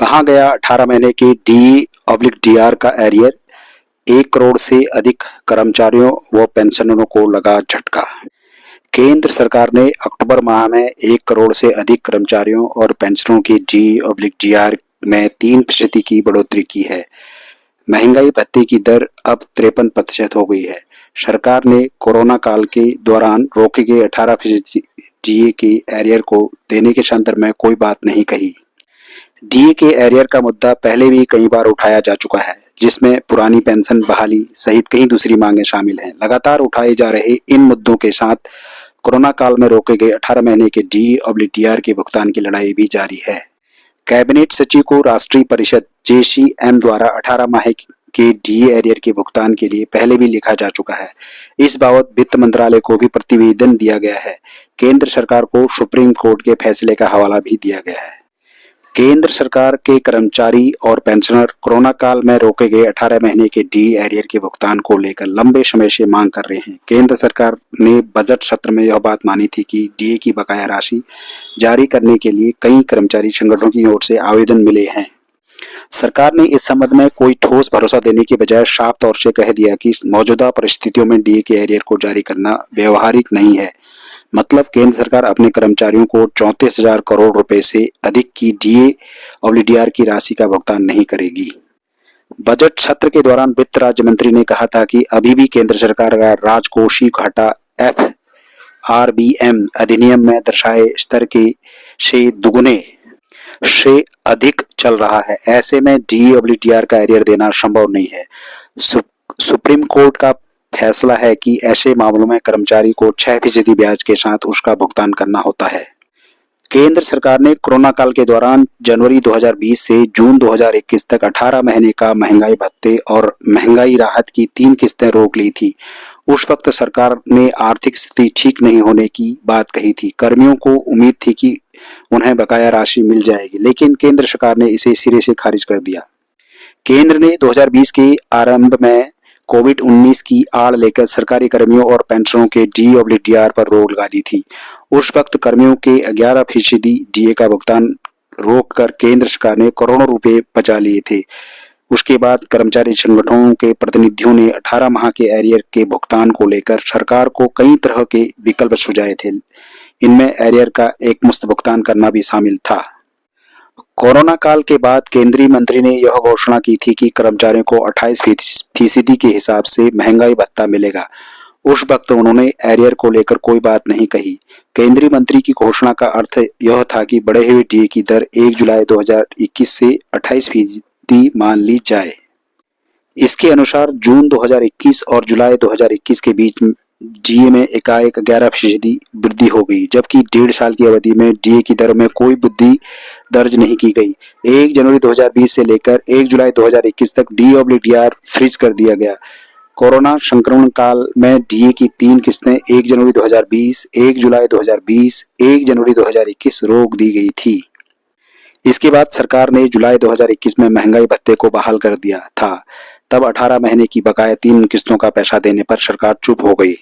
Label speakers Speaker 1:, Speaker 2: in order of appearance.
Speaker 1: कहाँ गया 18 महीने के डी/डीआर का एरियर? 1 करोड़ से अधिक कर्मचारियों व पेंशनरों को लगा झटका। केंद्र सरकार ने अक्टूबर माह में 1 करोड़ से अधिक कर्मचारियों और पेंशनरों की डी/डीआर में 3% की बढ़ोतरी की है। महंगाई भत्ते की दर अब 53% हो गई है। सरकार ने कोरोना काल के दौरान रोके गए 18% डीए के एरियर को देने के संदर्भ में कोई बात नहीं कही। डीए के एरियर का मुद्दा पहले भी कई बार उठाया जा चुका है, जिसमें पुरानी पेंशन बहाली सहित कई दूसरी मांगें शामिल हैं। लगातार उठाए जा रहे इन मुद्दों के साथ कोरोना काल में रोके गए 18 महीने के डी/डीआर के भुगतान की लड़ाई भी जारी है। कैबिनेट सचिव को राष्ट्रीय परिषद जेसीएम द्वारा 18 माह के डीए एरियर के भुगतान के लिए पहले भी लिखा जा चुका है। इस बाबत वित्त मंत्रालय को भी प्रतिवेदन दिया गया है। केंद्र सरकार को सुप्रीम कोर्ट के फैसले का हवाला भी दिया गया है। केंद्र सरकार के कर्मचारी और पेंशनर कोरोना काल में रोके गए 18 महीने के डी एरियर के भुगतान को लेकर लंबे समय से मांग कर रहे हैं। केंद्र सरकार ने बजट सत्र में यह बात मानी थी कि डीए की बकाया राशि जारी करने के लिए कई कर्मचारी संगठनों की ओर से आवेदन मिले हैं। सरकार ने इस संबंध में कोई ठोस भरोसा देने के बजाय साफ तौर से कह दिया कि मौजूदा परिस्थितियों में डीए के एरियर को जारी करना व्यवहारिक नहीं है। मतलब केंद्र सरकार अपने कर्मचारियों को 34,000 करोड़ रुपए से अधिक की डी/डीआर की राशि का भुगतान नहीं करेगी। बजट सत्र के दौरान वित्त राज्य मंत्री ने कहा था कि अभी भी केंद्र सरकार का राजकोषीय घाटा एफआरबीएम अधिनियम में दर्शाए स्तर के से दुगुने से अधिक चल रहा है। ऐसे में डी/डीआर का एरियर देना संभव नहीं है। सुप्रीम कोर्ट का फैसला है कि ऐसे मामलों में कर्मचारी को 6% ब्याज के साथ उसका भुगतान करना होता है। केंद्र सरकार ने कोरोना काल के दौरान जनवरी 2020 से जून 2021 तक 18 महीने का महंगाई भत्ते और महंगाई राहत की 3 किस्तें रोक ली थी। उस वक्त सरकार ने आर्थिक स्थिति ठीक नहीं होने की बात कही थी। कर्मियों को उम्मीद थी कि उन्हें बकाया राशि मिल जाएगी, लेकिन केंद्र सरकार ने इसे सिरे से खारिज कर दिया। केंद्र ने 2020 के आरंभ में कोविड-19 की आड़ लेकर सरकारी कर्मियों और पेंशनरों के डी/डीआर पर रोक लगा दी थी। उस वक्त कर्मियों के 11% डीए का भुगतान रोककर केंद्र सरकार ने करोड़ों रुपए बचा लिए थे। उसके बाद कर्मचारी संगठनों के प्रतिनिधियों ने 18 माह के एरियर के भुगतान को लेकर सरकार को कई तरह के विकल्प सुझाए थे। इनमें एरियर का एकमुश्त भुगतान करना भी शामिल था। कोरोना काल के बाद केंद्रीय मंत्री ने यह घोषणा की थी कि कर्मचारियों को 28% के हिसाब से महंगाई भत्ता मिलेगा। उस वक्त उन्होंने एरियर को लेकर कोई बात नहीं कही। केंद्रीय मंत्री की घोषणा का अर्थ यह था कि बढ़े हुए डीए की दर 1 जुलाई 2021 से 28% मान ली जाए। इसके अनुसार जून 2021 और जुलाई 2021 के बीच डीए में एकाएक 11% वृद्धि हो गई, जबकि 1.5 साल की अवधि में डीए की दर में कोई वृद्धि दर्ज नहीं की गई। 1 जनवरी 2020 से लेकर 1 जुलाई 2021 तक डी/डीआर फ्रीज कर दिया गया। कोरोना संक्रमण काल में डीए की 3 किस्तें 1 जनवरी 2020, 1 जुलाई 2020, 1 जनवरी 2021 रोक दी गई थी। इसके बाद सरकार ने जुलाई 2021 में महंगाई भत्ते को बहाल कर दिया था। तब 18 महीने की बकाया 3 किस्तों का पैसा देने पर सरकार चुप हो गई।